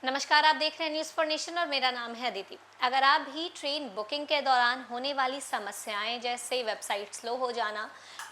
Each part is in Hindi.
नमस्कार, आप देख रहे हैं न्यूज़ फॉर नेशन और मेरा नाम है अदिति। अगर आप भी ट्रेन बुकिंग के दौरान होने वाली समस्याएं जैसे वेबसाइट स्लो हो जाना,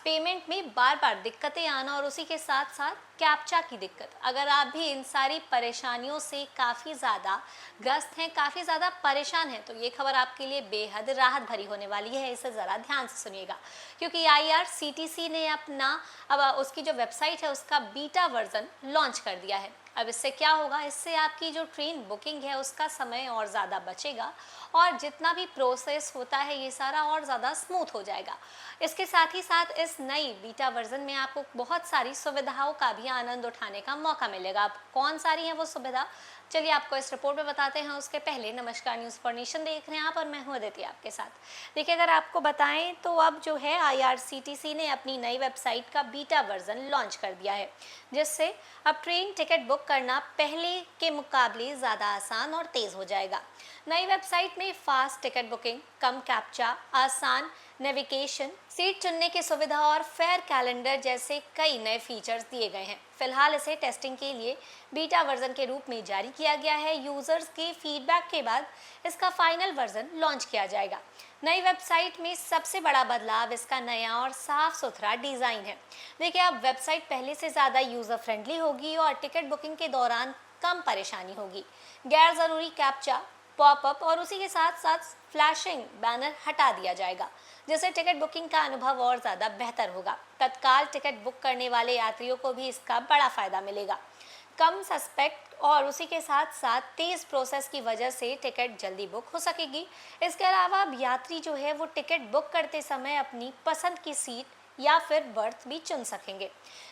पेमेंट में बार बार दिक्कतें आना और उसी के साथ साथ कैप्चा की दिक्कत, अगर आप भी इन सारी परेशानियों से काफ़ी ज़्यादा ग्रस्त हैं, काफ़ी ज़्यादा परेशान हैं, तो ये खबर आपके लिए बेहद राहत भरी होने वाली है। इसे ज़रा ध्यान से सुनिएगा, क्योंकि IRCTC ने अपना अब उसकी जो वेबसाइट है उसका बीटा वर्जन लॉन्च कर दिया है। अब इससे क्या होगा, इससे आपकी जो ट्रेन बुकिंग है उसका समय और ज़्यादा बचेगा और जितना भी प्रोसेस होता है ये सारा और ज़्यादा स्मूथ हो जाएगा। इसके साथ ही साथ इस नई बीटा वर्जन में आपको बहुत सारी सुविधाओं का भी आनंद उठाने का मौका मिलेगा। अब कौन सारी हैं वो सुविधा, चलिए आपको इस रिपोर्ट में बताते हैं। उसके पहले नमस्कार, न्यूज़ फॉर नेशन देख रहे हैं आप और मैं हूं अदिति आपके साथ। देखिए, अगर आपको बताएं तो अब जो है IRCTC ने अपनी नई वेबसाइट का बीटा वर्जन लॉन्च कर दिया है, जिससे अब ट्रेन टिकट बुक करना पहले के मुकाबले ज़्यादा आसान और तेज़ हो जाएगा। नई वेबसाइट में फास्ट टिकट बुकिंग, कम कैप्चा, आसान नेविगेशन, सीट चुनने की सुविधा और फेयर कैलेंडर जैसे कई नए फीचर्स दिए गए हैं। फिलहाल इसे टेस्टिंग के लिए बीटा वर्जन के रूप में जारी किया गया है। यूजर्स के फीडबैक के बाद इसका फाइनल वर्जन लॉन्च किया जाएगा। नई वेबसाइट में सबसे बड़ा बदलाव इसका नया और साफ सुथरा डिज़ाइन है। देखिए, अब वेबसाइट पहले से ज़्यादा यूज़र फ्रेंडली होगी और टिकट बुकिंग के दौरान कम परेशानी होगी। गैर ज़रूरी कैप्चा, पॉपअप और उसी के साथ साथ फ्लैशिंग बैनर हटा दिया जाएगा, जिससे टिकट बुकिंग का अनुभव और ज़्यादा बेहतर होगा। तत्काल टिकट बुक करने वाले यात्रियों को भी इसका बड़ा फायदा मिलेगा। कम सस्पेक्ट और उसी के साथ साथ तेज़ प्रोसेस की वजह से टिकट जल्दी बुक हो सकेगी। इसके अलावा अब यात्री जो है वो टिकट बुक करते समय अपनी पसंद की सीट या फिर बर्थ भी चुन सकेंगे।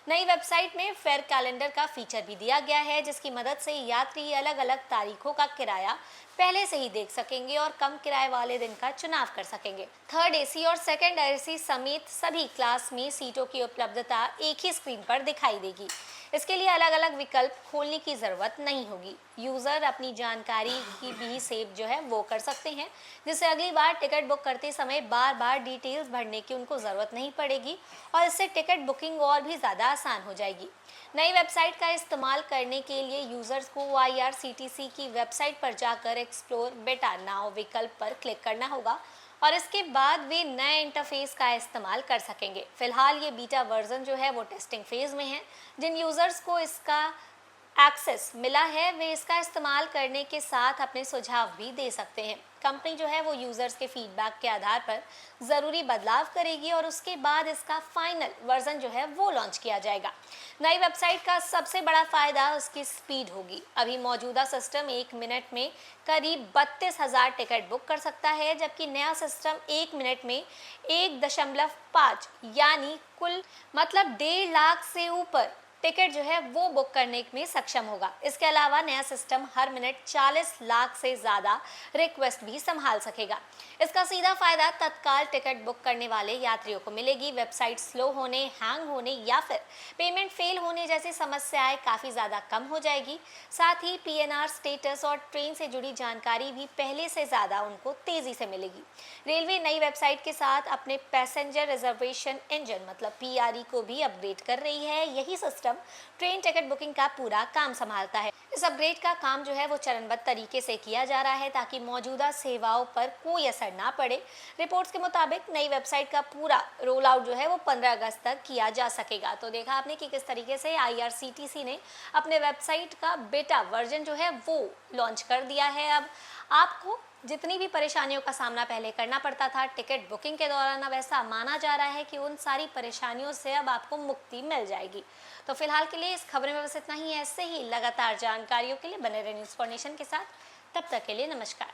नई वेबसाइट में फेयर कैलेंडर का फीचर भी दिया गया है, जिसकी मदद से यात्री अलग अलग तारीखों का किराया पहले से ही देख सकेंगे और कम किराए वाले दिन का चुनाव कर सकेंगे। थर्ड AC और सेकंड AC समेत सभी क्लास में सीटों की उपलब्धता एक ही स्क्रीन पर दिखाई देगी। इसके लिए अलग अलग विकल्प खोलने की ज़रूरत नहीं होगी। यूज़र अपनी जानकारी की भी सेव जो है वो कर सकते हैं, जिससे अगली बार टिकट बुक करते समय बार बार डिटेल्स भरने की उनको ज़रूरत नहीं पड़ेगी और इससे टिकट बुकिंग और भी ज़्यादा आसान हो जाएगी। नई वेबसाइट का इस्तेमाल करने के लिए यूज़र्स को IRCTC की वेबसाइट पर जाकर एक्सप्लोर बेटा नाउ विकल्प पर क्लिक करना होगा और इसके बाद वे नए इंटरफेस का इस्तेमाल कर सकेंगे। फिलहाल ये बीटा वर्जन जो है वो टेस्टिंग फेज में है। जिन यूज़र्स को इसका एक्सेस मिला है वे इसका इस्तेमाल करने के साथ अपने सुझाव भी दे सकते हैं। कंपनी जो है वो यूज़र्स के फीडबैक के आधार पर ज़रूरी बदलाव करेगी और उसके बाद इसका फाइनल वर्जन जो है वो लॉन्च किया जाएगा। नई वेबसाइट का सबसे बड़ा फ़ायदा उसकी स्पीड होगी। अभी मौजूदा सिस्टम 1 मिनट में करीब 32,000 टिकट बुक कर सकता है, जबकि नया सिस्टम 1 मिनट में 1.5 यानी कुल मतलब 1.5 लाख से ऊपर टिकट जो है वो बुक करने में सक्षम होगा। इसके अलावा नया सिस्टम हर मिनट 40 लाख से ज़्यादा रिक्वेस्ट भी संभाल सकेगा। इसका सीधा फायदा तत्काल टिकट बुक करने वाले यात्रियों को मिलेगी। वेबसाइट स्लो होने, हैंग होने या फिर पेमेंट फेल होने जैसी समस्याएं काफ़ी ज़्यादा कम हो जाएगी। साथ ही PNR स्टेटस और ट्रेन से जुड़ी जानकारी भी पहले से ज़्यादा उनको तेज़ी से मिलेगी। रेलवे नई वेबसाइट के साथ अपने पैसेंजर रिजर्वेशन इंजन मतलब PRE को भी अपग्रेड कर रही है। यही सिस्टम ट्रेन टिकट बुकिंग का पूरा काम संभालता है। इस अपग्रेड का काम जो है वो चरणबद्ध तरीके से किया जा रहा है ताकि मौजूदा सेवाओं पर कोई असर ना पड़े। रिपोर्ट्स के मुताबिक नई वेबसाइट का पूरा रोल आउट जो है वो 15 अगस्त तक किया जा सकेगा। तो देखा आपने कि किस तरीके से IRCTC ने अपने वेबसाइट का बेटा वर्जन जो है वो लॉन्च कर दिया है। अब आपको जितनी भी परेशानियों का सामना पहले करना पड़ता था टिकट बुकिंग के दौरान, अब ऐसा माना जा रहा है कि उन सारी परेशानियों से अब आपको मुक्ति मिल जाएगी। तो फिलहाल के लिए इस खबर में बस इतना ही। ऐसे ही लगातार जानकारियों के लिए बने रहे न्यूज़ फॉर नेशन के साथ। तब तक के लिए नमस्कार।